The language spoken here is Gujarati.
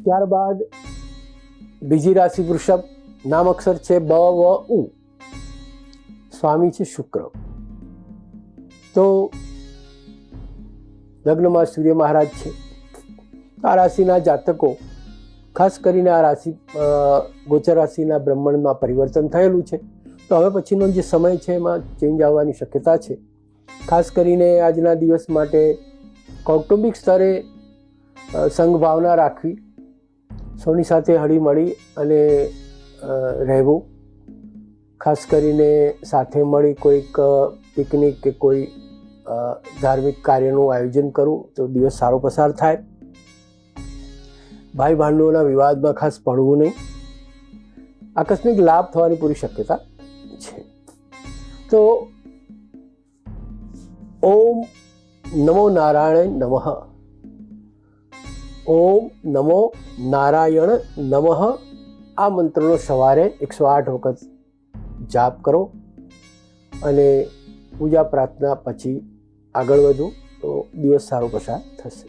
ત્યારબાદ બીજી રાશિ વૃષભ, નામ અક્ષર છે બ વ ઉ, સ્વામી છે શુક્ર. તો લગ્નમાં સૂર્ય મહારાજ છે. આ રાશિના જાતકો, ખાસ કરીને આ રાશિ ગોચર રાશિના બ્રહ્માંડમાં પરિવર્તન થયેલું છે, તો હવે પછીનો જે સમય છે એમાં ચેન્જ આવવાની શક્યતા છે. ખાસ કરીને આજના દિવસ માટે કૌટુંબિક સ્તરે સંઘભાવના રાખવી, સૌની સાથે હળીમળી અને રહેવું, ખાસ કરીને સાથે મળી કોઈક પિકનિક કે કોઈ ધાર્મિક કાર્યનું આયોજન કરવું તો દિવસ સારો પસાર થાય. ભાઈ ભાંડુઓના વિવાદમાં ખાસ પડવું નહીં. આકસ્મિક લાભ થવાની પૂરી શક્યતા છે. તો ઓમ નમો નારાયણ નમઃ, ઓમ નમો નારાયણ નમઃ આ મંત્રનો સવારે 108 વખત જાપ કરો અને પૂજા પ્રાર્થના પછી આગળ વધો તો દિવસ સારો પસાર થશે.